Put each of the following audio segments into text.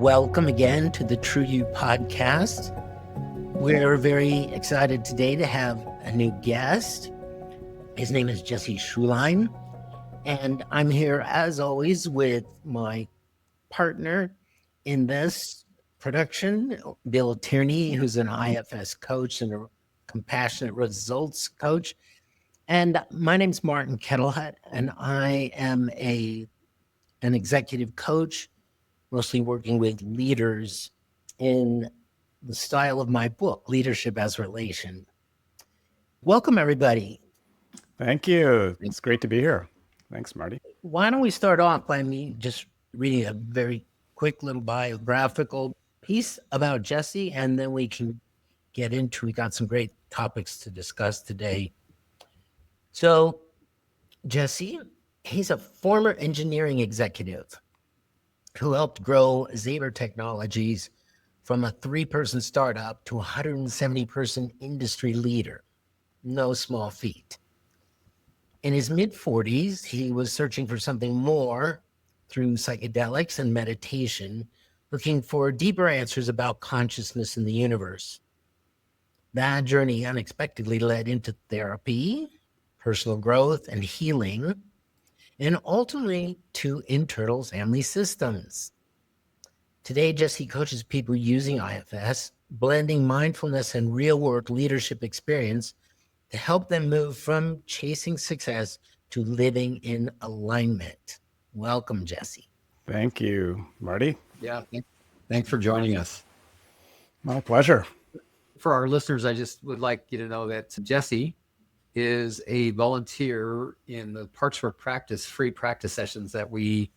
welcome again to the True You podcast. We're very excited today to have a new guest. His name is Jesse Schuhlein, and I'm here as always with my partner in this production, Bill Tierney, who's an IFS coach and a compassionate results coach. And my name's Martin Kettlehat, and I am an executive coach, mostly working with leaders in the style of my book, Leadership as Relation. Welcome, everybody. Thank you. It's great to be here. Thanks, Marty. Why don't we start off by me just reading a very quick little biographical piece about Jesse, and then we can get into, we got some great topics to discuss today. So Jesse, he's a former engineering executive who helped grow Zaber Technologies from a 3-person startup to a 170-person industry leader. No small feat. In his mid-40s, he was searching for something more through psychedelics and meditation, looking for deeper answers about consciousness in the universe. That journey unexpectedly led into therapy, personal growth, and healing, and ultimately to internal family systems. Today, Jesse coaches people using IFS, blending mindfulness and real-world leadership experience to help them move from chasing success to living in alignment. Welcome, Jesse. Thank you, Marty. Yeah, thanks for joining us. My pleasure. For our listeners, I just would like you to know that Jesse is a volunteer in the Parts Work Practice free practice sessions that we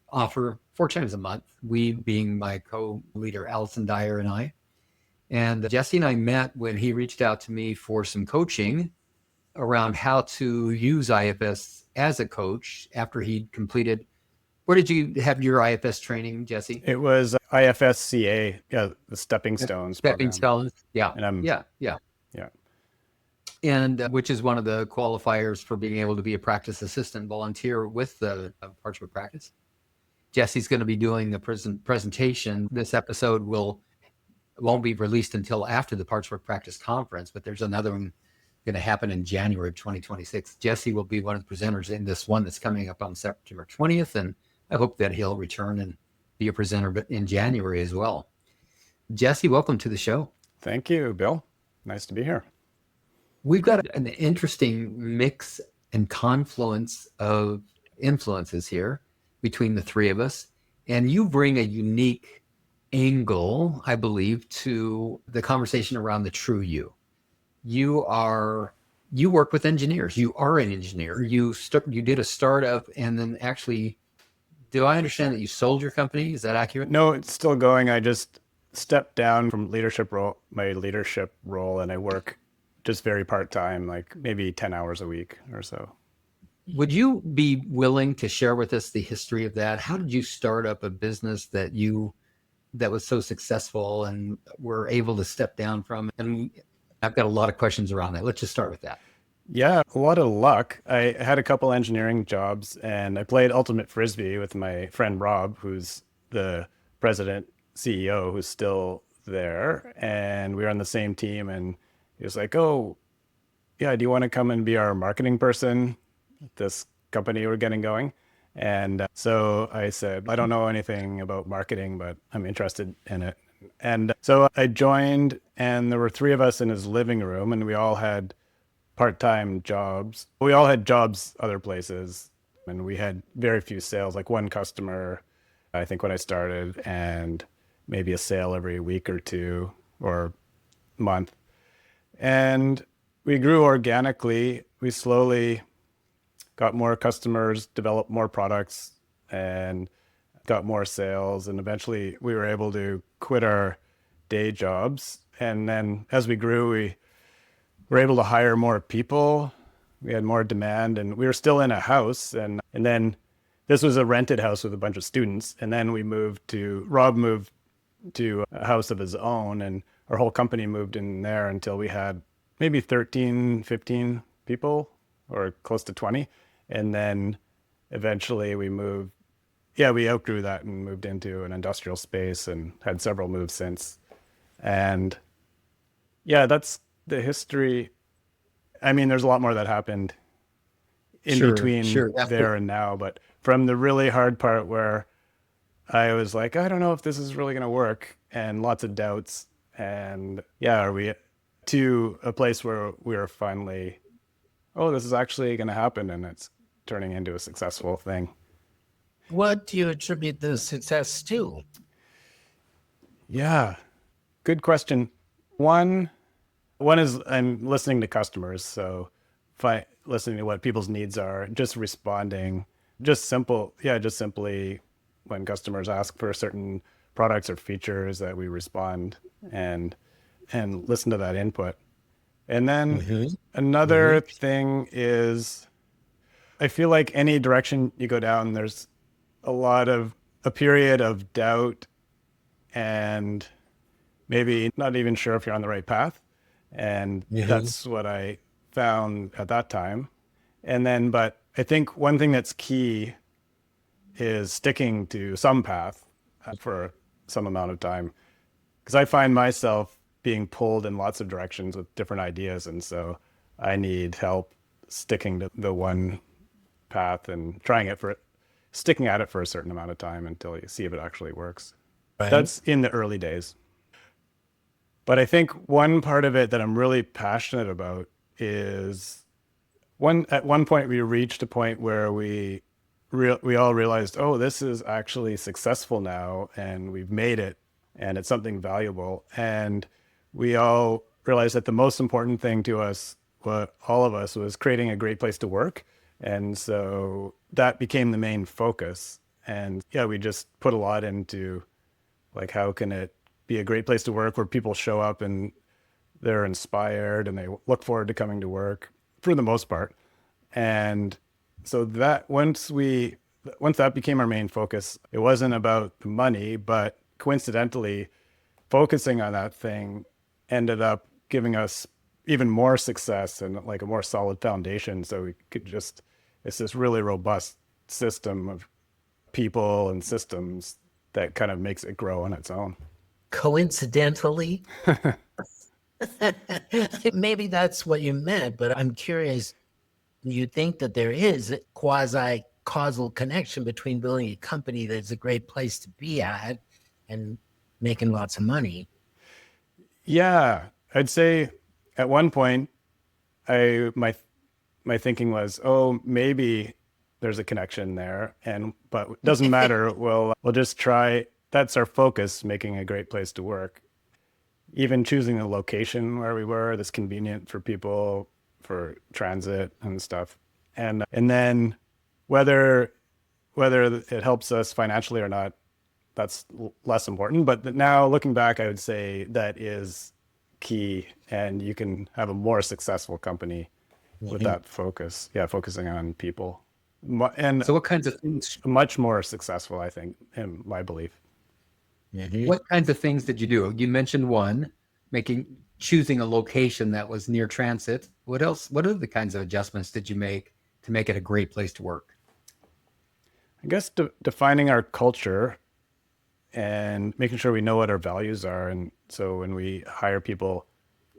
offer 4 times a month, we being my co-leader, Allison Dyer, and I. And Jesse and I met when he reached out to me for some coaching around how to use IFS as a coach after he'd completed. Where did you have your IFS training, Jesse? It was IFSCA, the Stepping Stones Stepping program. Stones, yeah. And yeah. And which is one of the qualifiers for being able to be a practice assistant volunteer with the Parts Work Practice. Jesse's going to be doing the presentation. This episode won't be released until after the Parts Work Practice conference, but there's another one going to happen in January of 2026. Jesse will be one of the presenters in this one that's coming up on September 20th, and I hope that he'll return and be a presenter in January as well. Jesse, welcome to the show. Thank you, Bill. Nice to be here. We've got an interesting mix and confluence of influences here between the three of us, and you bring a unique angle, I believe, to the conversation around the true you. You work with engineers. You are an engineer. You did a startup, and then actually, do I understand that you sold your company? Is that accurate? No, it's still going. I just stepped down from my leadership role, and I work just very part-time, like maybe 10 hours a week or so. Would you be willing to share with us the history of that? How did you start up a business that was so successful and were able to step down from? And I've got a lot of questions around that. Let's just start with that. Yeah, a lot of luck. I had a couple engineering jobs, and I played Ultimate Frisbee with my friend Rob, who's the president, CEO, who's still there. And we were on the same team, and he was like, "Oh, yeah, do you want to come and be our marketing person at this company we're getting going?" And so I said, "I don't know anything about marketing, but I'm interested in it." And so I joined, and there were 3 of us in his living room, and we all had part-time jobs. We all had jobs other places, and we had very few sales, like 1 customer, I think, when I started, and maybe a sale every week or 2 or month. And we grew organically. We slowly got more customers, developed more products, and got more sales. And eventually we were able to quit our day jobs. And then as we grew, we were able to hire more people. We had more demand, and we were still in a house. And then this was a rented house with a bunch of students. And then Rob moved to a house of his own, and our whole company moved in there until we had maybe 13, 15 people, or close to 20. And then eventually we moved yeah, we outgrew that and moved into an industrial space and had several moves since. And yeah, that's the history. I mean, there's a lot more that happened in Sure, between sure. After, there and now, but from the really hard part where I was like, I don't know if this is really going to work, and lots of doubts. And yeah, are we to a place where we're finally, oh, this is actually going to happen and it's turning into a successful thing? What do you attribute the success to? Yeah, good question. One, one is I'm listening to customers, so listening to what people's needs are, just responding, just simple, yeah, just simply when customers ask for certain products or features that we respond and listen to that input. And then Hmm. Hmm. another thing is I feel like any direction you go down, there's a lot of a period of doubt and maybe not even sure if you're on the right path. And Hmm. that's what I found at that time. And then, but I think one thing that's key is sticking to some path for some amount of time. Because I find myself being pulled in lots of directions with different ideas. And so I need help sticking to the one path and sticking at it for a certain amount of time until you see if it actually works. Right. That's in the early days. But I think one part of it that I'm really passionate about is at one point we reached a point where we all realized, oh, this is actually successful now and we've made it and it's something valuable. And we all realized that the most important thing to us, what all of us, was creating a great place to work. And so that became the main focus. And yeah, we just put a lot into like how can it be a great place to work where people show up and they're inspired and they look forward to coming to work for the most part. And so that once that became our main focus, it wasn't about the money, but coincidentally, focusing on that thing ended up giving us even more success and like a more solid foundation. So we could just, it's this really robust system of people and systems that kind of makes it grow on its own. Coincidentally, maybe that's what you meant, but I'm curious. Do you think that there is a quasi causal connection between building a company that's a great place to be at and making lots of money? Yeah, I'd say at one point, I my thinking was, oh, maybe there's a connection there, and but it doesn't matter. We'll just try. That's our focus, making a great place to work. Even choosing the location where we were, that's convenient for people for transit and stuff, and then whether it helps us financially or not, that's less important. But now looking back, I would say that is key, and you can have a more successful company with Mhm. that focus. Yeah, focusing on people, and so what kinds of things? much more successful, I think, in my belief. Mhm. What kinds of things did you do? You mentioned one, choosing a location that was near transit. What else? What other kinds of adjustments did you make to make it a great place to work? I guess defining our culture and making sure we know what our values are, and so when we hire people,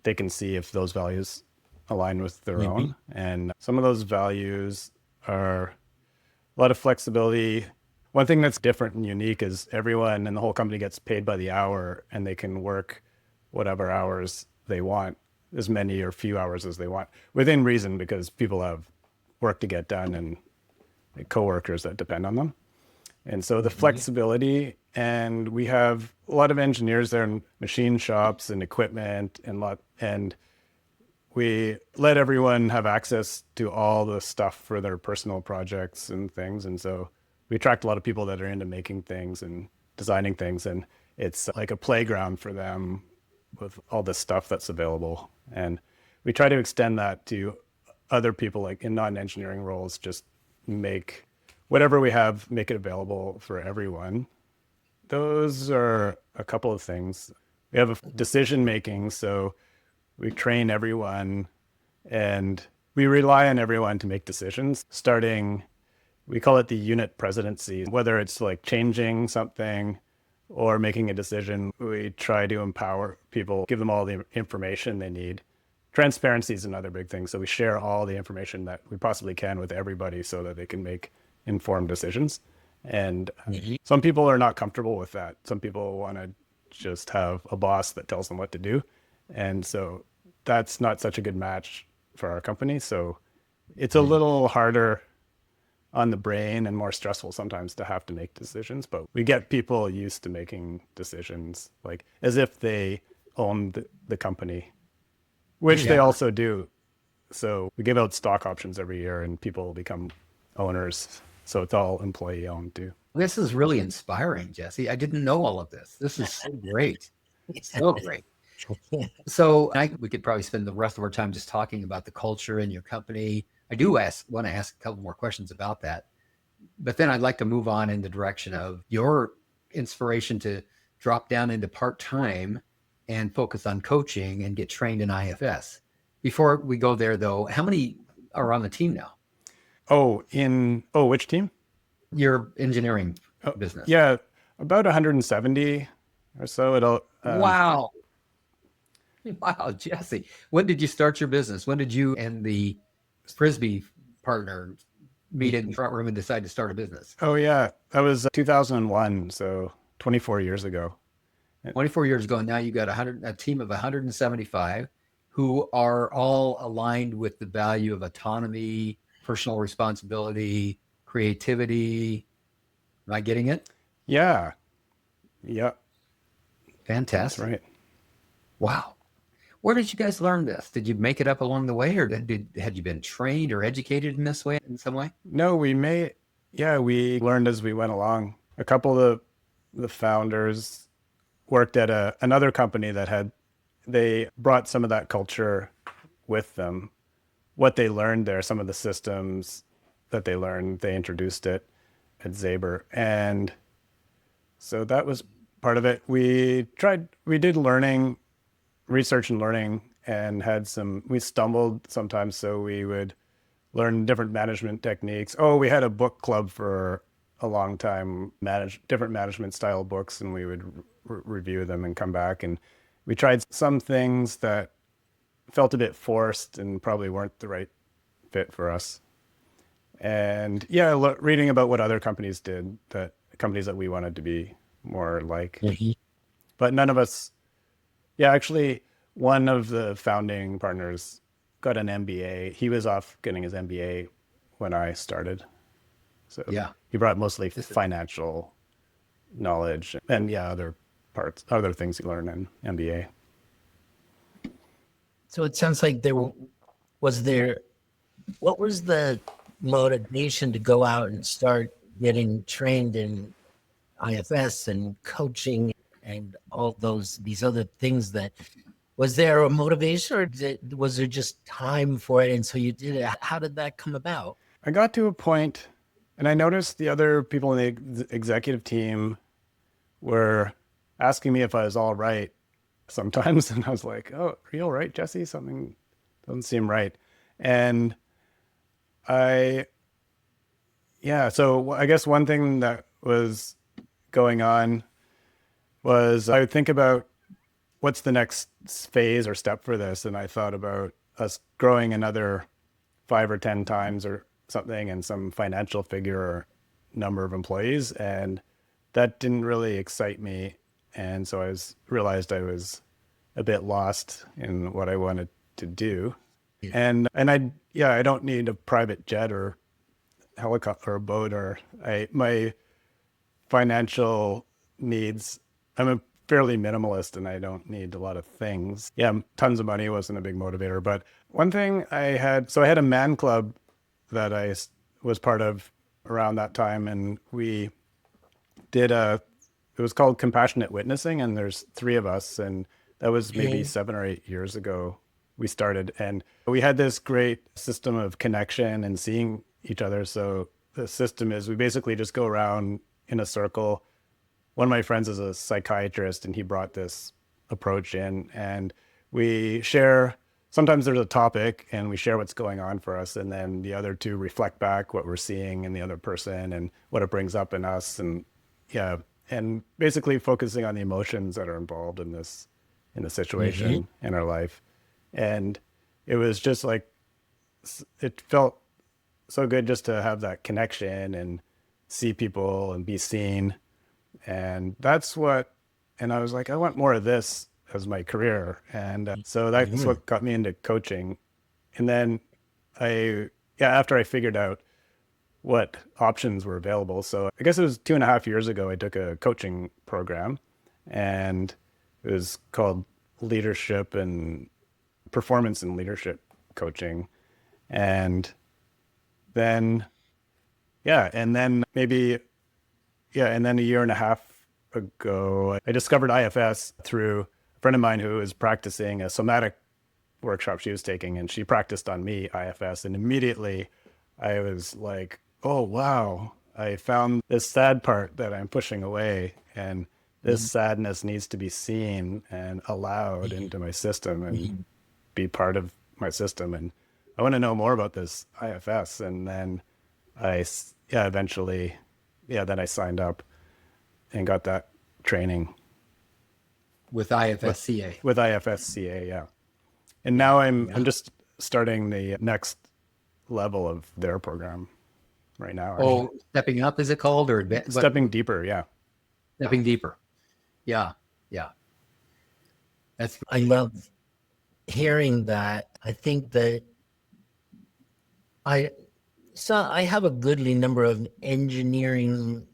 they can see if those values align with their Mhm. own. And some of those values are a lot of flexibility. One thing that's different and unique is everyone in the whole company gets paid by the hour and they can work whatever hours they want, as many or few hours as they want, within reason, because people have work to get done and coworkers that depend on them. And so the Mhm. flexibility, and we have a lot of engineers there in machine shops and equipment and we let everyone have access to all the stuff for their personal projects and things. And so we attract a lot of people that are into making things and designing things. And it's like a playground for them with all this stuff that's available. And we try to extend that to other people, like in non-engineering roles, just make whatever we have, make it available for everyone. Those are a couple of things. We have a decision making. So we train everyone and we rely on everyone to make decisions, starting we call it the unit presidency. Whether it's like changing something or making a decision, we try to empower people, give them all the information they need. Transparency is another big thing. So we share all the information that we possibly can with everybody so that they can make informed decisions. And some people are not comfortable with that. Some people want to just have a boss that tells them what to do. And so that's not such a good match for our company. So it's a little harder on the brain and more stressful sometimes to have to make decisions, but we get people used to making decisions like as if they own the company, which they also do. So we give out stock options every year and people become owners. So it's all employee owned too. This is really inspiring, Jesse. I didn't know all of this. This is so great. So great. So we could probably spend the rest of our time just talking about the culture in your company. I do want to ask a couple more questions about that. But then I'd like to move on in the direction of your inspiration to drop down into part-time and focus on coaching and get trained in IFS. Before we go there, though, how many are on the team now? Which team? Your engineering business. Yeah, about 170 or so. Wow. Wow, Jesse. When did you start your business? When did you and the Frisbee partner meet in the front room and decide to start a business? Oh, yeah. That was 2001. So 24 years ago. 24 years ago. Now you got a team of 175 who are all aligned with the value of autonomy, personal responsibility, creativity. Am I getting it? Yeah. Yeah. Fantastic. That's right. Wow. Where did you guys learn this? Did you make it up along the way, or had you been trained or educated in this way, in some way? No, we learned as we went along. A couple of the founders worked at another company they brought some of that culture with them. What they learned there, some of the systems that they learned, they introduced it at Zaber. And so that was part of it. We did research and learning, and we stumbled sometimes. So we would learn different management techniques. We had a book club for a long time, different management style books, and we would review them and come back. And we tried some things that felt a bit forced and probably weren't the right fit for us. And reading about what other companies did, companies that we wanted to be more like. But none of us, actually, one of the founding partners got an MBA. He was off getting his MBA when I started. So he brought mostly financial knowledge and other things you learn in MBA. So it sounds like what was the motivation to go out and start getting trained in IFS and coaching and all these other things? Was there a motivation, or was there just time for it? And so you did it. How did that come about? I got to a point, and I noticed the other people in the executive team were asking me if I was all right sometimes. And I was like, "Oh, are you all right, Jesse? Something doesn't seem right." And so I guess one thing that was going on was I would think about what's the next phase or step for this. And I thought about us growing another 5 or 10 times or something, and some financial figure or number of employees. And that didn't really excite me. And so realized I was a bit lost in what I wanted to do. And I don't need a private jet or helicopter or a boat my financial needs. I'm a fairly minimalist and I don't need a lot of things. Tons of money wasn't a big motivator, but one thing I had a man club that I was part of around that time, and we did it was called Compassionate Witnessing, and there's 3 of us, and that was maybe 7 or 8 years ago we started, and we had this great system of connection and seeing each other. So the system is we basically just go around in a circle. One of my friends is a psychiatrist, and he brought this approach in, and we share sometimes there's a topic and we share what's going on for us, and then the other two reflect back what we're seeing in the other person and what it brings up in us. And yeah, and basically focusing on the emotions that are involved in this, in the Mm-hmm. situation in our life. And it was just like, it felt so good just to have that connection and see people and be seen. And that's what, and I was like, I want more of this as my career. And so that's Mm-hmm. what got me into coaching. And then I, yeah, after I figured out what options were available. So I guess it was 2.5 years ago, I took a coaching program, and it was called leadership and performance and leadership coaching. And then, yeah, and then maybe, yeah, and then a year and a half ago, I discovered IFS through a friend of mine who was practicing a somatic workshop she was taking, and she practiced on me IFS. And immediately I was like, oh, wow, I found this sad part that I'm pushing away. And this sadness needs to be seen and allowed into my system and be part of my system. And I want to know more about this IFS. And then yeah, eventually, yeah, then I signed up and got that training With with IFSCA. IFSCA, yeah. And Yeah. now I'm Yeah. I'm just starting the next level of their program right now, actually. Oh, stepping up, is it called, or Stepping deeper, yeah. stepping deeper? Yeah. Yeah. That's I love hearing that. I think that I I have a goodly number of engineering,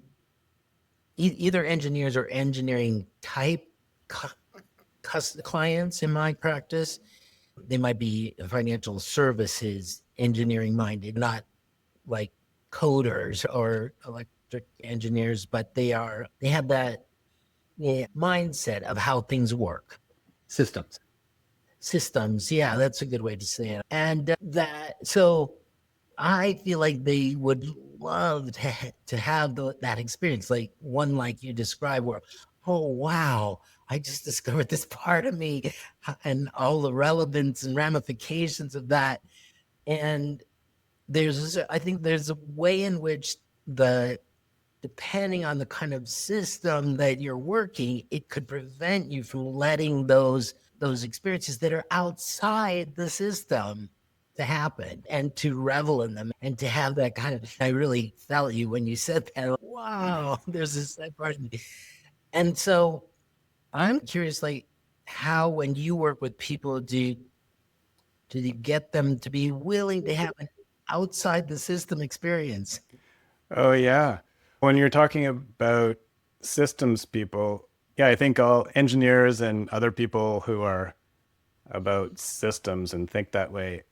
either engineers or engineering type cu- clients in my practice. They might be financial services engineering minded, not like coders or electric engineers, but they have that, yeah, mindset of how things work. systems. Systems, yeah, that's a good way to say it. And that, so I feel like they would love to have that experience, like one like you described, where, oh wow, I just discovered this part of me, and all the relevance and ramifications of that. And I think there's a way in which the depending on the kind of system that you're working, it could prevent you from letting those experiences that are outside the system to happen and to revel in them and to have that kind of. I really felt you when you said that. Wow, there's this part of me. And so I'm curious, like, how when you work with people, do you get them to be willing to have an outside the system experience? Oh, yeah. When you're talking about systems people, yeah, I think all engineers and other people who are about systems and think that way,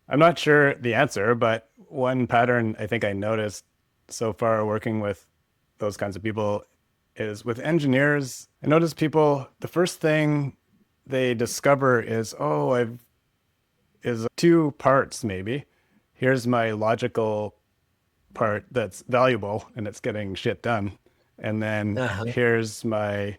I'm not sure the answer, but one pattern I think I noticed so far working with those kinds of people is with engineers. I notice people, the first thing they discover is, oh, I've is two parts maybe. Here's my logical part that's valuable and it's getting shit done. And then Uh-huh. here's my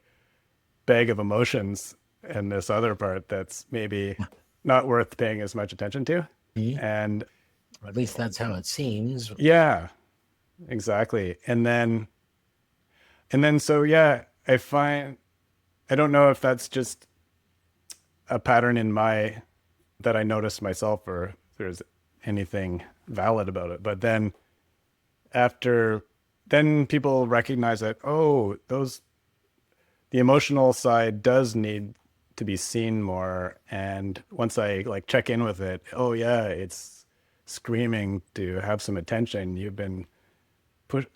bag of emotions and this other part that's maybe not worth paying as much attention to. And Or at least that's how it seems. yeah, exactly. And then so yeah, I find I don't know if that's just a pattern in my that I noticed myself or if there's anything valid about it. But then after then people recognize that, oh, those the emotional side does need to be seen more. And once I like check in with it, oh yeah, it's screaming to have some attention. You've been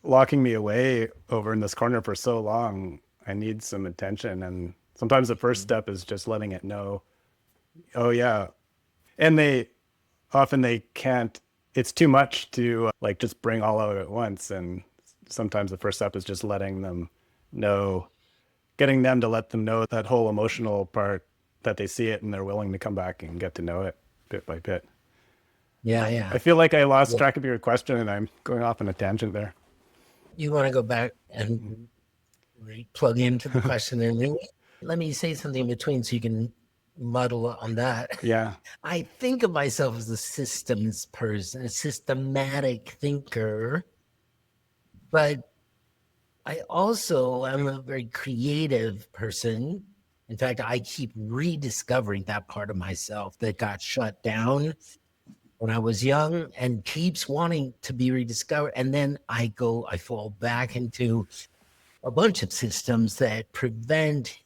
locking me away over in this corner for so long. I need some attention. And sometimes the first step is just letting it know, oh yeah. And they can't, it's too much to like just bring all out at once. And sometimes the first step is just letting them know, getting them to let them know that whole emotional part, that they see it and they're willing to come back and get to know it bit by bit. Yeah, I yeah. feel like I lost Yeah. track of your question and I'm going off on a tangent there. You want to go back and plug into the question, and then let me say something in between so you can muddle on that. Yeah. I think of myself as a systems person, a systematic thinker, but I also am a very creative person. In fact, I keep rediscovering that part of myself that got shut down when I was young and keeps wanting to be rediscovered. And then I fall back into a bunch of systems that prevent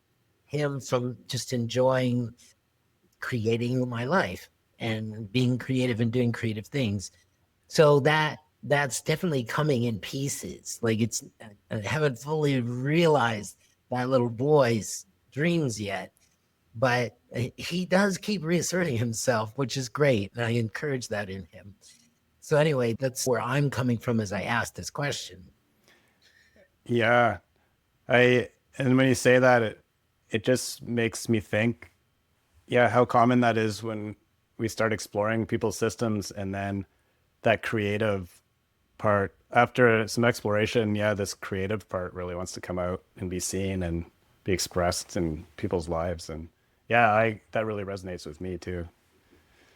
him from just enjoying creating my life and being creative and doing creative things. So that's definitely coming in pieces. Like I haven't fully realized that little boy's dreams yet, but he does keep reasserting himself, which is great. And I encourage that in him. So anyway, that's where I'm coming from as I asked this question. Yeah. And when you say that, it just makes me think, yeah, how common that is when we start exploring people's systems, and then that creative part, after some exploration, yeah, this creative part really wants to come out and be seen and be expressed in people's lives. And yeah, that really resonates with me too.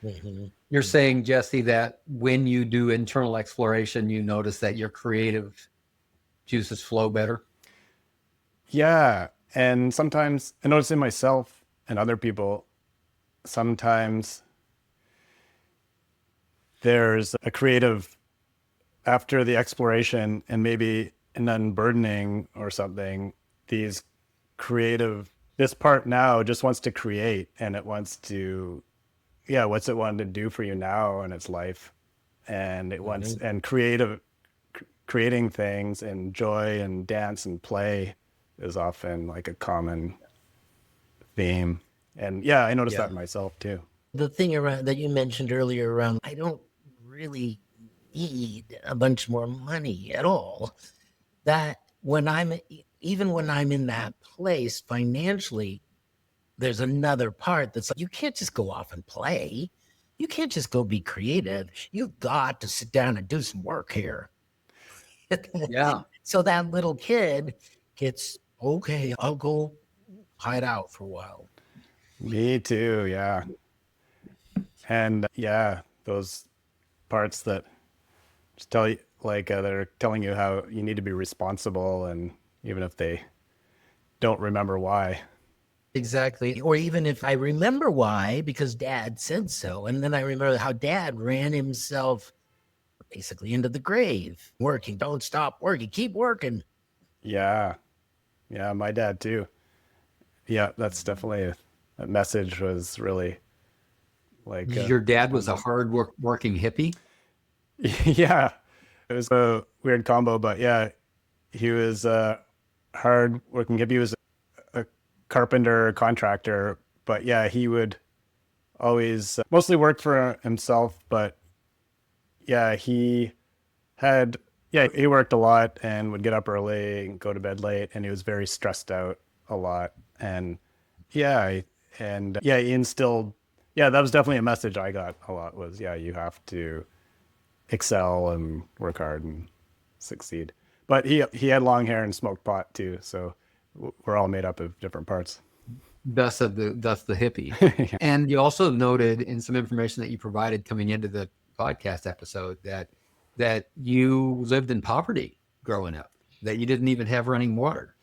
Mhm. You're saying, Jesse, that when you do internal exploration, you notice that your creative juices flow better? Yeah. And sometimes I notice in myself and other people, sometimes there's a creative after the exploration and maybe an unburdening or something, these creative, this part now just wants to create, and it wants to, yeah, what's it want to do for you now in its life? And it wants, Mhm. and creating things and joy and dance and play is often like a common theme. And yeah, I noticed that Yeah. in myself too. The thing around that you mentioned earlier around, I don't really need a bunch more money at all. That when even when I'm in that place financially, there's another part that's like, you can't just go off and play. You can't just go be creative. You've got to sit down and do some work here. Yeah. So that little kid gets, okay, I'll go hide out for a while. Me too. Yeah. And yeah, those parts that just tell you, like, they're telling you how you need to be responsible, and even if they don't remember why. Exactly. Or even if I remember why, because dad said so. And then I remember how dad ran himself basically into the grave, working. Don't stop working, keep working. Yeah. Yeah. My dad too. Yeah. That's definitely that message was really like, Your dad on was a point. hard working hippie. Yeah. It was a weird combo, but yeah, he was a hard working kid. He was a carpenter, contractor, but yeah, he would always mostly work for himself, but yeah, had he worked a lot and would get up early and go to bed late, and he was very stressed out a lot. And yeah, and yeah, he instilled, yeah, that was definitely a message I got a lot, was yeah, you have to excel and work hard and succeed. But he had long hair and smoked pot too, so we're all made up of different parts. Thus the hippie. And you also noted in some information that you provided coming into the podcast episode that you lived in poverty growing up, that you didn't even have running water.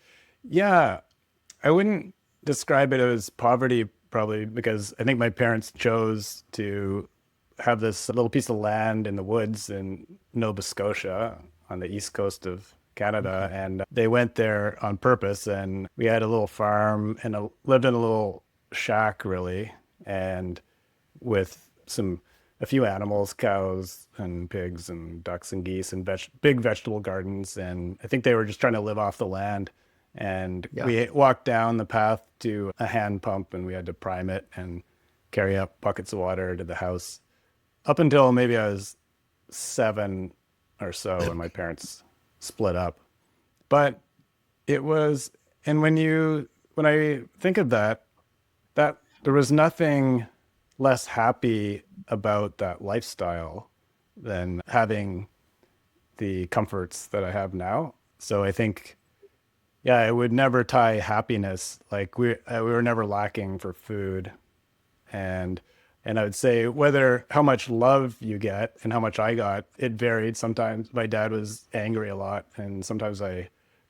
Yeah, I wouldn't describe it as poverty, probably, because I think my parents chose to have this little piece of land in the woods in Nova Scotia on the east coast of Canada. And they went there on purpose. And we had a little farm and lived in a little shack, really, and with a few animals, cows and pigs and ducks and geese, and big vegetable gardens. And I think they were just trying to live off the land. And Yeah. we walked down the path to a hand pump, and we had to prime it and carry up buckets of water to the house up until maybe I was 7 or so when my parents split up. But it was, and when I think of that, that there was nothing less happy about that lifestyle than having the comforts that I have now. So I think, yeah, I would never tie happiness, like we were never lacking for food. And I would say how much love you get and how much I got, it varied. Sometimes my dad was angry a lot, and sometimes I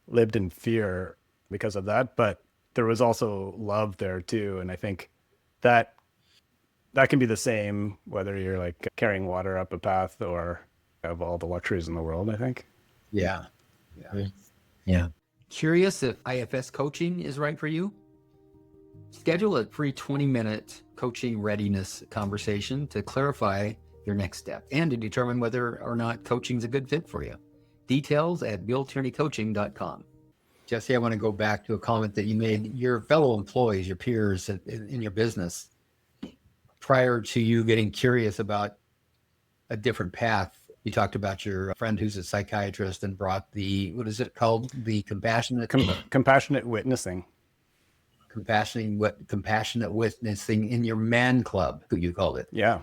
lived in fear because of that. But there was also love there too. And I think that can be the same whether you're like carrying water up a path or have all the luxuries in the world, I think. Yeah. Yeah. Curious if IFS coaching is right for you? Schedule a free 20-minute coaching readiness conversation to clarify your next step and to determine whether or not coaching is a good fit for you. Details at billtierneycoaching.com. Jesse, I want to go back to a comment that you made. Your fellow employees, your peers in your business, prior to you getting curious about a different path, you talked about your friend who's a psychiatrist and brought what is it called? The Compassionate witnessing. Compassionate witnessing in your man club, who you called it. Yeah.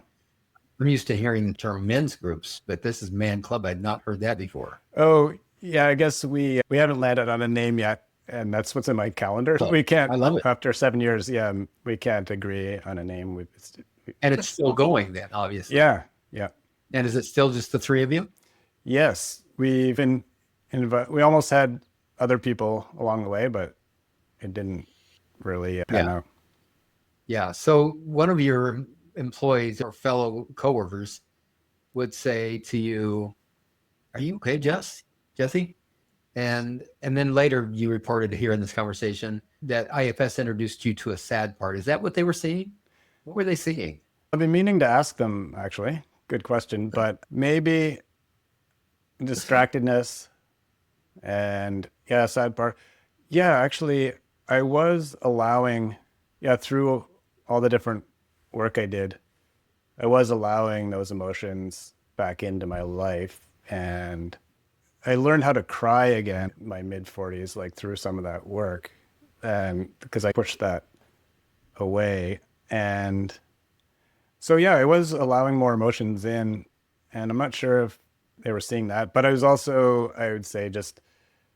I'm used to hearing the term men's groups, but this is man club. I'd not heard that before. Oh, yeah. I guess we haven't landed on a name yet, and that's what's in my calendar. We can't. I love it. After 7 years, yeah, we can't agree on a name. And it's still going then, obviously. Yeah. And is it still just the three of you? Yes, we almost had other people along the way, but it didn't really pan out. Yeah. So one of your employees or fellow coworkers would say to you, "Are you okay, Jesse?" And then later you reported here in this conversation that IFS introduced you to a sad part. Is that what they were seeing? What were they seeing? I've been meaning to ask them, actually. Good question, but maybe distractedness and sad part. Yeah, actually, I was allowing, through all the different work I did, I was allowing those emotions back into my life. And I learned how to cry again in my mid-40s, like through some of that work, and because I pushed that away. And so, I was allowing more emotions in, and I'm not sure if they were seeing that, but I was also, I would say, just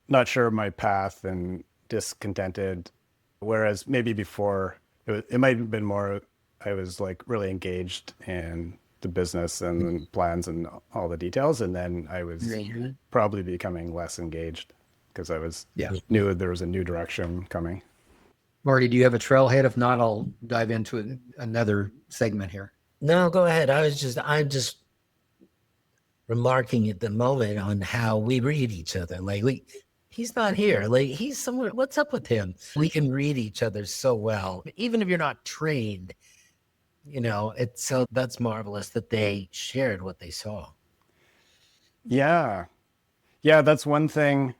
not sure of my path and discontented. Whereas maybe before, it might have been more, I was like really engaged in the business and plans and all the details. And then I was probably becoming less engaged because I knew there was a new direction coming. Marty, do you have a trailhead? If not, I'll dive into another segment here. No, go ahead. I'm just remarking at the moment on how we read each other. Like he's not here. Like he's somewhere. What's up with him? We can read each other so well, even if you're not trained. So that's marvelous that they shared what they saw. Yeah, that's one thing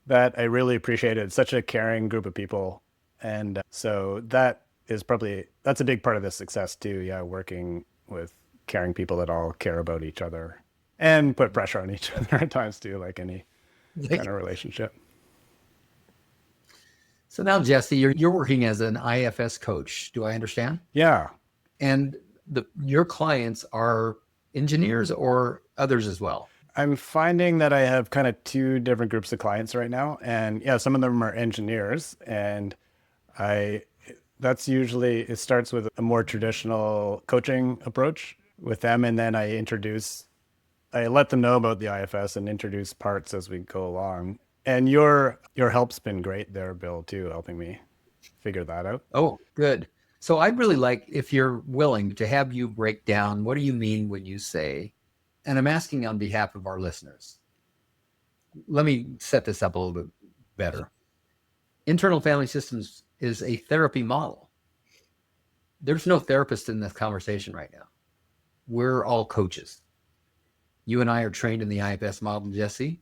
that I really appreciated. It's such a caring group of people, and so that's a big part of the success too. Yeah, working with caring people that all care about each other and put pressure on each other at times too, like any kind of relationship. So now, Jesse, you're working as an IFS coach. Do I understand? Yeah. And your clients are engineers or others as well? I'm finding that I have kind of two different groups of clients right now. And some of them are engineers. And that's usually, it starts with a more traditional coaching approach with them. And then I let them know about the IFS and introduce parts as we go along. And your help's been great there, Bill, too, helping me figure that out. Oh, good. So I'd really like, if you're willing, to have you break down, what do you mean when you say, and I'm asking on behalf of our listeners. Let me set this up a little bit better. Internal family systems is a therapy model. There's no therapist in this conversation right now. We're all coaches. You and I are trained in the IFS model, Jesse.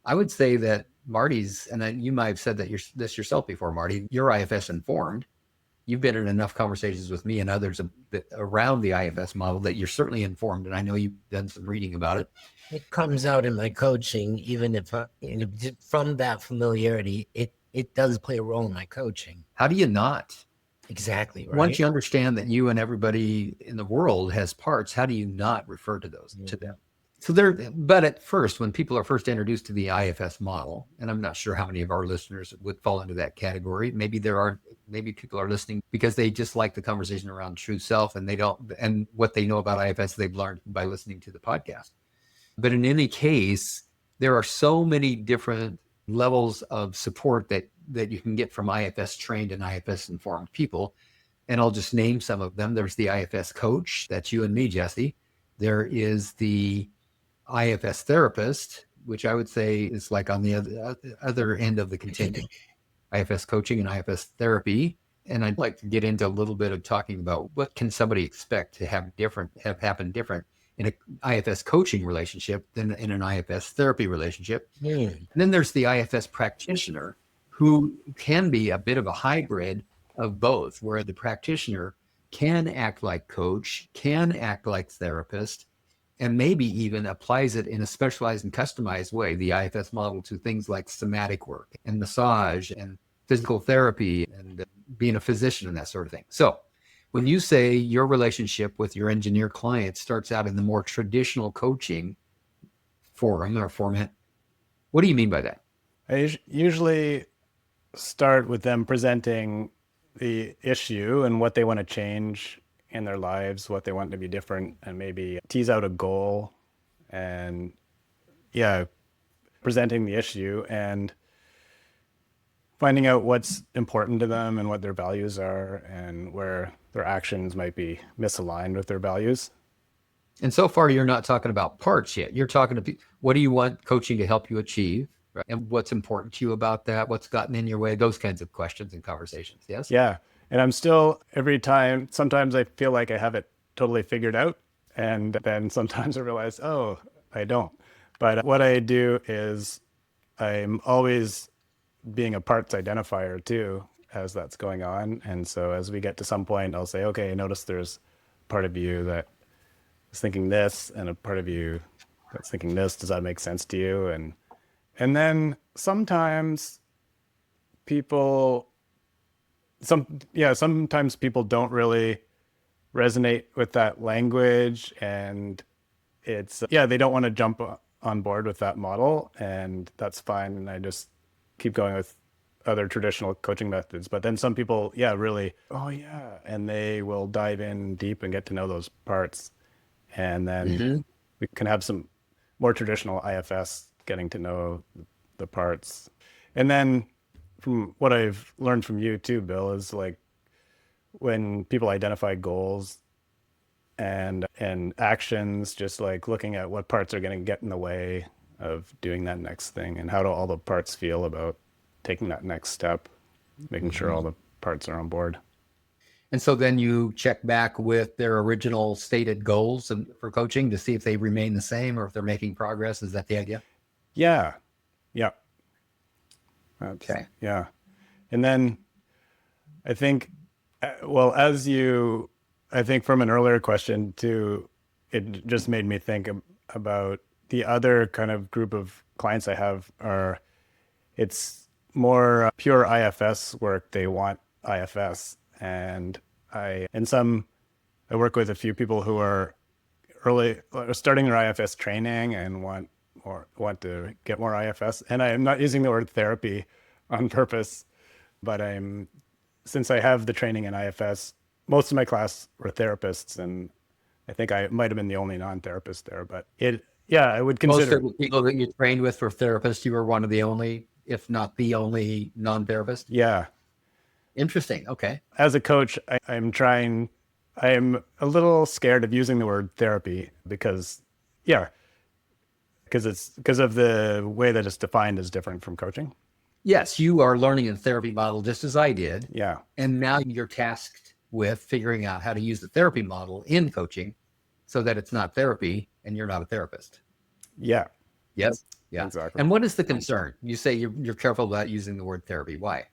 I would say that Marty's, and you might have said that this yourself before, Marty, you're IFS informed. You've been in enough conversations with me and others around the IFS model that you're certainly informed, and I know you've done some reading about it. It comes out in my coaching, even if from that familiarity, it does play a role in my coaching. How do you not? Exactly right. Once you understand that you and everybody in the world has parts, how do you not refer to those to them? So there, but at first, when people are first introduced to the IFS model, and I'm not sure how many of our listeners would fall into that category. Maybe people are listening because they just like the conversation around true self, and they don't, and what they know about IFS they've learned by listening to the podcast. But in any case, there are so many different levels of support that you can get from IFS trained and IFS informed people. And I'll just name some of them. There's the IFS coach, that's you and me, Jesse. There is the IFS therapist, which I would say is like on the other end of the continuum, IFS coaching and IFS therapy. And I'd like to get into a little bit of talking about what can somebody expect to have happen different in an IFS coaching relationship than in an IFS therapy relationship. And then there's the IFS practitioner, who can be a bit of a hybrid of both, where the practitioner can act like coach, can act like therapist, and maybe even applies it in a specialized and customized way, the IFS model, to things like somatic work and massage and physical therapy and being a physician and that sort of thing. So when you say your relationship with your engineer client starts out in the more traditional coaching forum or format, what do you mean by that? I usually start with them presenting the issue and what they want to change in their lives, what they want to be different, and maybe tease out a goal and, yeah, presenting the issue and finding out what's important to them and what their values are and where their actions might be misaligned with their values. And so far, you're not talking about parts yet. You're talking to what do you want coaching to help you achieve, right? And what's important to you about that? What's gotten in your way? Those kinds of questions and conversations. Yes. Yeah. And I'm still, every time, sometimes I feel like I have it totally figured out. And then sometimes I realize, oh, I don't. But what I do is I'm always being a parts identifier too, as that's going on. And so as we get to some point, I'll say, okay, I notice there's part of you that is thinking this and a part of you that's thinking this. Does that make sense to you? And then sometimes people sometimes people don't really resonate with that language, and it's they don't want to jump on board with that model, and that's fine, and I just keep going with other traditional coaching methods. But then some people really, oh yeah, and they will dive in deep and get to know those parts, and then we can have some more traditional IFS getting to know the parts. And then from what I've learned from you too, Bill, is like when people identify goals and actions, just like looking at what parts are going to get in the way of doing that next thing, and how do all the parts feel about taking that next step, making sure all the parts are on board. And so then you check back with their original stated goals for coaching to see if they remain the same or if they're making progress. Is that the idea? Yeah. Okay. Yeah. And then I think, I think from an earlier question too, it just made me think about the other kind of group of clients I have it's more pure IFS work. They want IFS. And I work with a few people who are starting their IFS training and want to get more IFS. And I am not using the word therapy on purpose, but since I have the training in IFS, most of my class were therapists, and I think I might have been the only non-therapist there, but I would consider most of the people that you trained with were therapists. You were one of the only, if not the only non-therapist. Yeah. Interesting. Okay. As a coach, I'm a little scared of using the word therapy because of the way that it's defined is different from coaching. Yes, you are learning a therapy model just as I did. Yeah. And now you're tasked with figuring out how to use the therapy model in coaching so that it's not therapy and you're not a therapist. Yeah. Yes. Yeah. Exactly. And what is the concern? You say you're careful about using the word therapy. Why?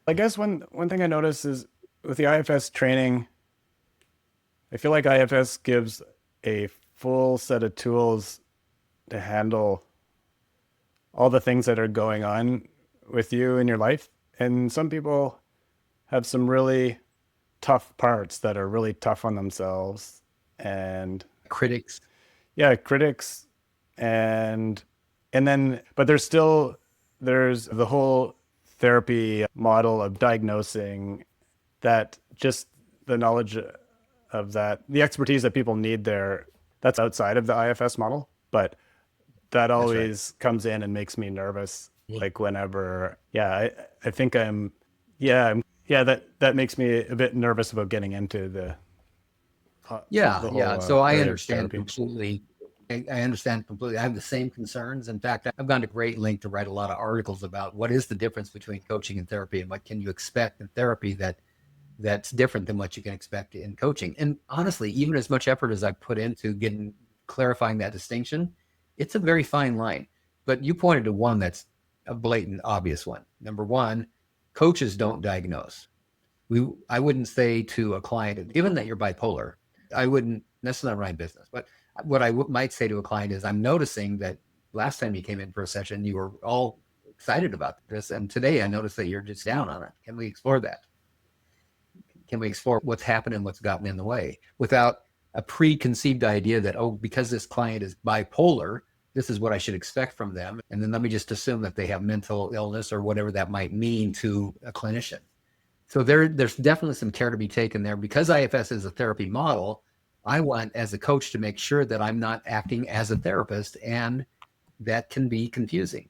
I guess one thing I noticed is with the IFS training, I feel like IFS gives a full set of tools to handle all the things that are going on with you in your life. And some people have some really tough parts that are really tough on themselves. And Critics. yeah, critics, and then but there's the whole therapy model of diagnosing, that just the knowledge of that, the expertise that people need there, that's outside of the IFS model, but that That's right. always comes in and makes me nervous. Yeah. Like whenever, yeah, I think yeah, that makes me a bit nervous about getting into Yeah, the yeah. whole So I area of understand therapy. completely. I understand completely. I have the same concerns. In fact, I've gone to great length to write a lot of articles about what is the difference between coaching and therapy, and what can you expect in therapy that's different than what you can expect in coaching. And honestly, even as much effort as I put into getting clarifying that distinction, it's a very fine line. But you pointed to one that's a blatant, obvious one. Number one, coaches don't diagnose. I wouldn't say to a client, given that you're bipolar, I wouldn't necessarily run business. But what I might say to a client is, I'm noticing that last time you came in for a session, you were all excited about this, and today I noticed that you're just down on it. Can we explore that? Can we explore what's happened and what's gotten in the way, without a preconceived idea that, oh, because this client is bipolar, this is what I should expect from them, and then let me just assume that they have mental illness or whatever that might mean to a clinician. So there's definitely some care to be taken there. Because IFS is a therapy model, I want, as a coach, to make sure that I'm not acting as a therapist, and that can be confusing.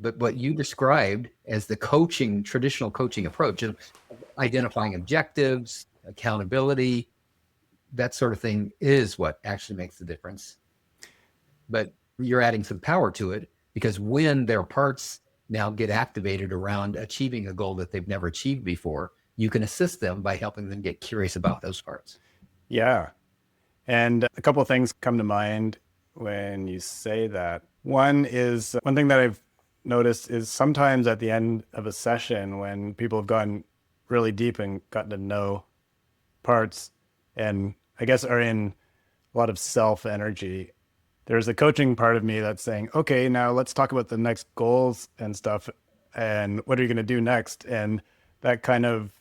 But what you described as the traditional coaching approach of identifying objectives, accountability, that sort of thing, is what actually makes the difference. But you're adding some power to it, because when their parts now get activated around achieving a goal that they've never achieved before, you can assist them by helping them get curious about those parts. Yeah. And a couple of things come to mind when you say that. One thing that I've noticed is sometimes at the end of a session, when people have gone really deep and gotten to know parts, and I guess are in a lot of self energy, there's a coaching part of me that's saying, okay, now let's talk about the next goals and stuff. And what are you going to do next? And that kind of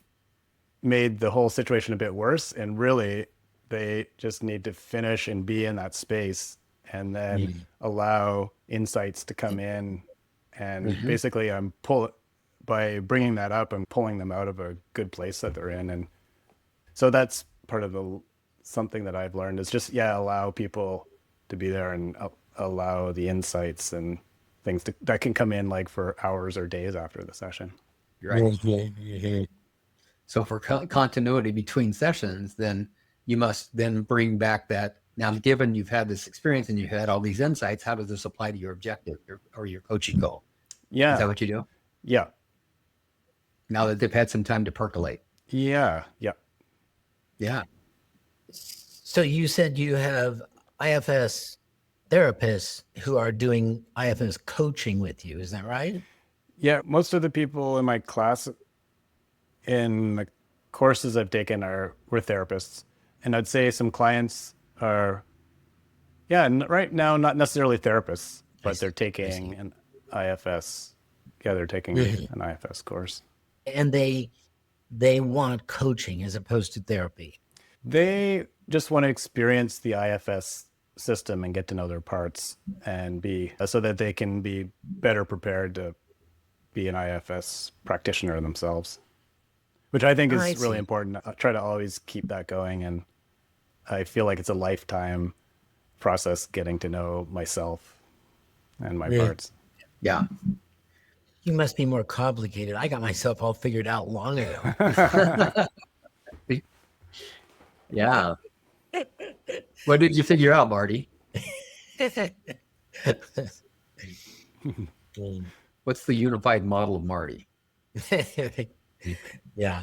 made the whole situation a bit worse. And really, they just need to finish and be in that space, and then allow insights to come in. And basically, by bringing that up, I'm pulling them out of a good place that they're in. And so that's part of something that I've learned is just, yeah, allow people to be there, and allow the insights and things that can come in like for hours or days after the session. Right. So for continuity between sessions, then you must then bring back that. Now, given you've had this experience and you've had all these insights, how does this apply to your objective or your coaching goal? Is that Yeah. what you do? Yeah. Now that they've had some time to percolate. Yeah. Yeah. Yeah. So you said you have IFS therapists who are doing IFS coaching with you. Is that right? Yeah. Most of the people in my class, in the courses I've taken, were therapists. And I'd say some clients are, yeah, right now, not necessarily therapists, but they're taking an IFS. Yeah, they're taking an IFS course. And they want coaching as opposed to therapy. They just want to experience the IFS system and get to know their parts, and so that they can be better prepared to be an IFS practitioner themselves, which I think is really important. I try to always keep that going. And I feel like it's a lifetime process getting to know myself and my parts. Yeah. You must be more complicated. I got myself all figured out long ago. Yeah. What did you figure out, Marty? What's the unified model of Marty? Yeah.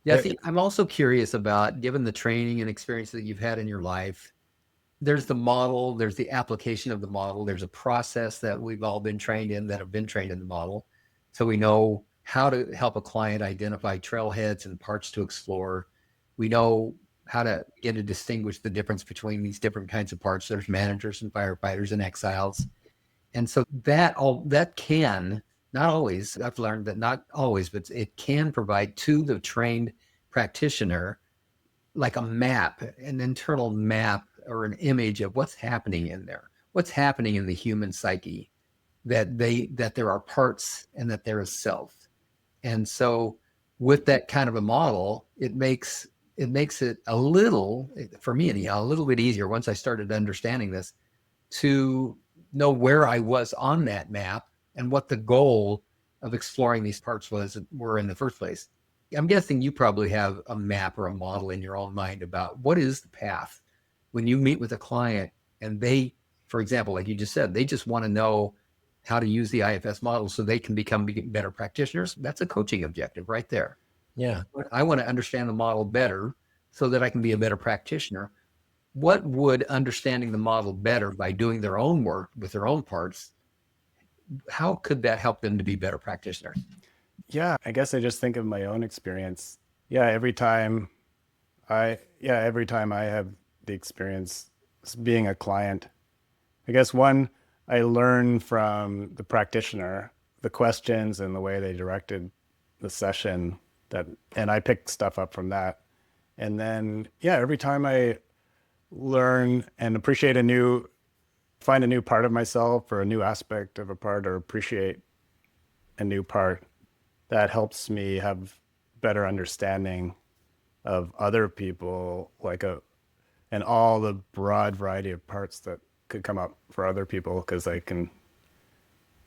Jesse, I'm also curious about, given the training and experience that you've had in your life, there's the model, there's the application of the model, there's a process that we've all been trained in, that have been trained in the model. So we know how to help a client identify trailheads and parts to explore. We know how to get to distinguish the difference between these different kinds of parts. There's managers and firefighters and exiles. And so that can, not always, I've learned that not always, but it can provide to the trained practitioner like a map, an internal map or an image of what's happening in there, what's happening in the human psyche, that there are parts and that there is self. And so with that kind of a model, it makes it a little, for me anyhow, a little bit easier once I started understanding this, to know where I was on that map and what the goal of exploring these parts were in the first place. I'm guessing you probably have a map or a model in your own mind about what is the path when you meet with a client and they, for example, like you just said, they just want to know how to use the IFS model so they can become better practitioners. That's a coaching objective right there. Yeah. I want to understand the model better so that I can be a better practitioner. What would understanding the model better by doing their own work with their own parts, how could that help them to be better practitioners? Yeah, I guess I just think of my own experience. Yeah, every time I have the experience being a client, I guess one, I learn from the practitioner, the questions and the way they directed the session, and I pick stuff up from that. And then, yeah, every time I learn and appreciate find a new part of myself or a new aspect of a part or appreciate a new part, that helps me have better understanding of other people, and all the broad variety of parts that could come up for other people, because I can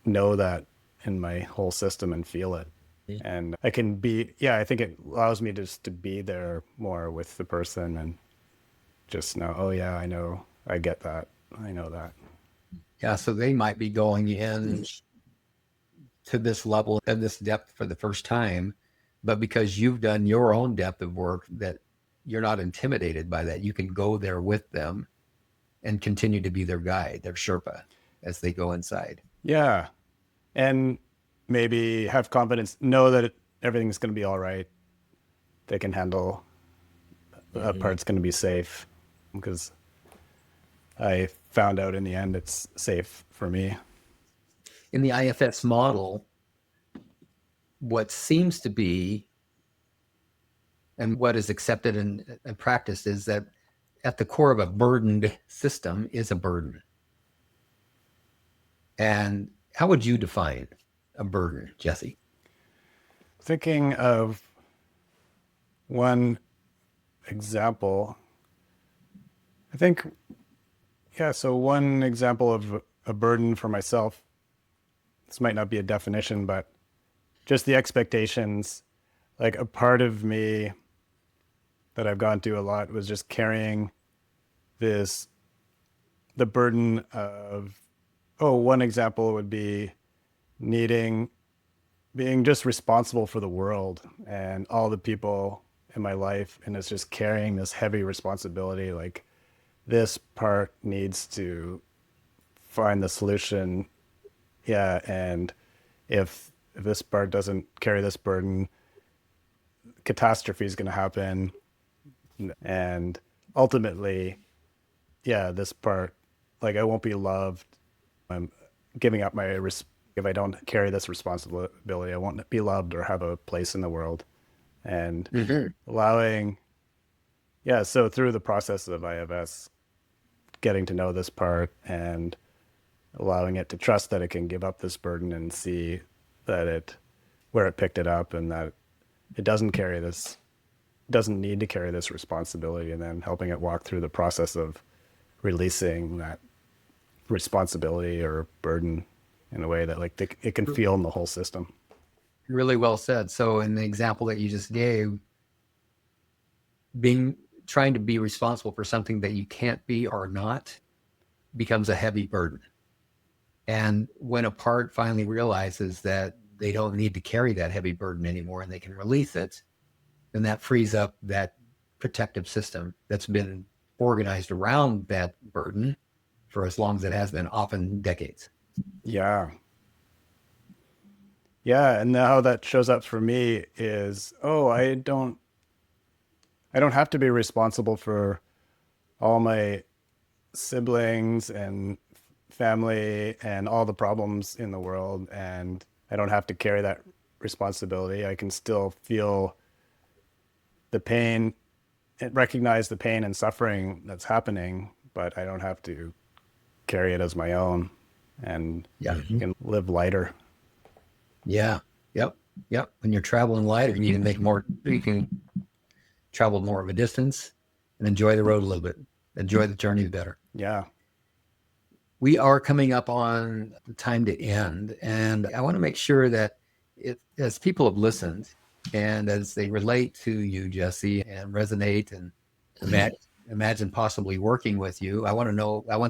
know that in my whole system and feel it. Yeah. And I can I think it allows me just to be there more with the person and just know, oh yeah, I get that. I know that. Yeah, so they might be going in to this level and this depth for the first time, but because you've done your own depth of work, that you're not intimidated by that. You can go there with them and continue to be their guide, their Sherpa, as they go inside. Yeah. And maybe have confidence, know that everything's going to be all right. They can handle that part's going to be safe, because I found out in the end it's safe for me. In the IFS model, what seems to be and what is accepted and practiced is that at the core of a burdened system is a burden. And how would you define a burden, Jesse? Thinking of one example, I think, yeah, so one example of a burden for myself, this might not be a definition, but just the expectations, like a part of me that I've gone through a lot was just carrying the burden of, one example would be being just responsible for the world and all the people in my life. And it's just carrying this heavy responsibility. Like, this part needs to find the solution. Yeah. And if this part doesn't carry this burden, catastrophe is going to happen. And ultimately, yeah, this part, like, I won't be loved. I'm giving up if I don't carry this responsibility, I won't be loved or have a place in the world. And allowing, yeah, so through the process of IFS, getting to know this part and allowing it to trust that it can give up this burden and see that where it picked it up, and that it doesn't need to carry this responsibility, and then helping it walk through the process of releasing that responsibility or burden in a way that, like, it can feel in the whole system. Really well said. So in the example that you just gave, trying to be responsible for something that you can't be or not becomes a heavy burden. And when a part finally realizes that they don't need to carry that heavy burden anymore and they can release it, then that frees up that protective system that's been organized around that burden for as long as it has been, often decades. Yeah. Yeah. And how that shows up for me is, I don't have to be responsible for all my siblings and family and all the problems in the world. And I don't have to carry that responsibility. I can still feel the pain and recognize the pain and suffering that's happening, but I don't have to carry it as my own, and Yeah. you can live lighter. Yeah. Yep. Yep. When you're traveling lighter, you can make more, you can travel more of a distance and enjoy the road a little bit, enjoy the journey better. Yeah. We are coming up on the time to end, and I want to make sure that as people have listened and as they relate to you, Jesse, and resonate and imagine possibly working with you, I want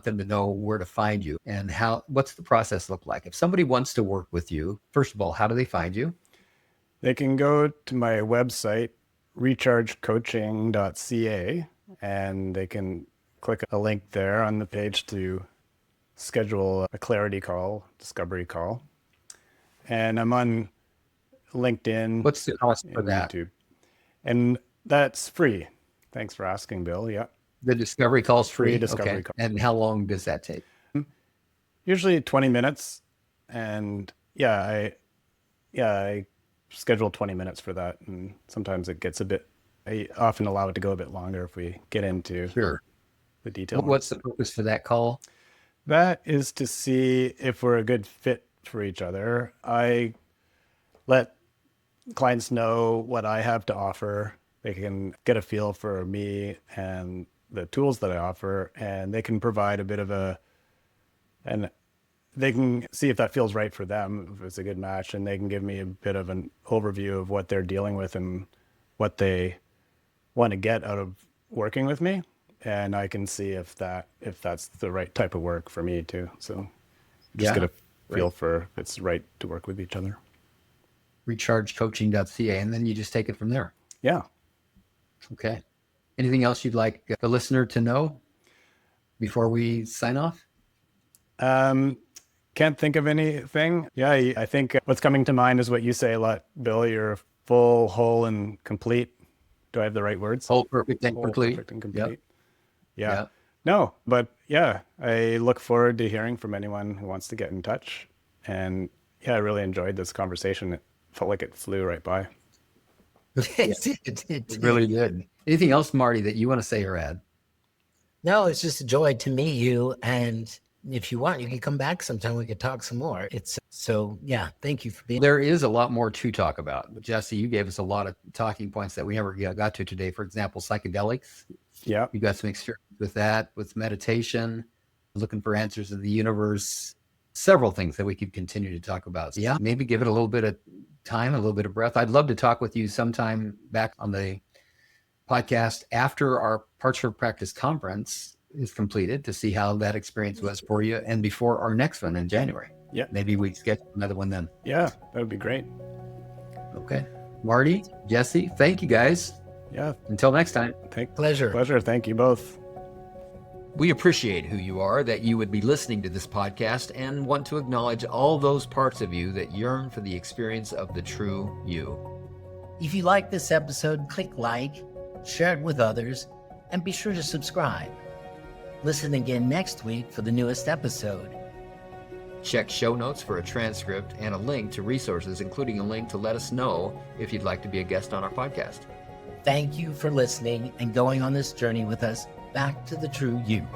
them to know where to find you and what's the process look like? If somebody wants to work with you, first of all, how do they find you? They can go to my website, rechargecoaching.ca, and they can click a link there on the page to schedule a clarity call, discovery call. And I'm on LinkedIn. What's the cost for and that? YouTube. And that's free. Thanks for asking, Bill. Yeah. The discovery call's free. Free discovery Okay. call. And how long does that take? Usually 20 minutes. And I schedule 20 minutes for that. And sometimes it gets I often allow it to go a bit longer if we get into Sure. the detail. What's the purpose for that call? That is to see if we're a good fit for each other. I let clients know what I have to offer. They can get a feel for me and the tools that I offer, and they can provide a bit of and they can see if that feels right for them, if it's a good match, and they can give me a bit of an overview of what they're dealing with and what they want to get out of working with me. And I can see if that's the right type of work for me too. So just get a feel for if it's right to work with each other. rechargecoaching.ca, and then you just take it from there. Yeah. Okay. Anything else you'd like the listener to know before we sign off? Can't think of anything. Yeah, I think what's coming to mind is what you say a lot, Bill. You're full, whole, and complete. Do I have the right words? Whole, perfect, and Whole, complete. perfect, and complete. Yep. Yeah. Yep. No, but yeah, I look forward to hearing from anyone who wants to get in touch. And yeah, I really enjoyed this conversation. It felt like it flew right by. It really did. Anything else, Marty, that you want to say or add? No, it's just a joy to meet you. And if you want, you can come back sometime. We could talk some more. Yeah, thank you for being. There is a lot more to talk about. But Jesse, you gave us a lot of talking points that we never got to today. For example, psychedelics. Yeah. You got some experience with that, with meditation, looking for answers in the universe, several things that we could continue to talk about. So yeah, maybe give it a little bit of time, a little bit of breath. I'd love to talk with you sometime back on the podcast after our Parts for Practice conference is completed to see how that experience was for you and before our next one in January. Yeah. Maybe we schedule another one then. Yeah, that would be great. Okay. Marty, Jesse, thank you guys. Yeah. Until next time. Pleasure. Pleasure. Thank you both. We appreciate who you are, that you would be listening to this podcast, and want to acknowledge all those parts of you that yearn for the experience of the true you. If you like this episode, click like, share it with others, and be sure to subscribe. Listen again next week for the newest episode. Check show notes for a transcript and a link to resources, including a link to let us know if you'd like to be a guest on our podcast. Thank you for listening and going on this journey with us back to the true you.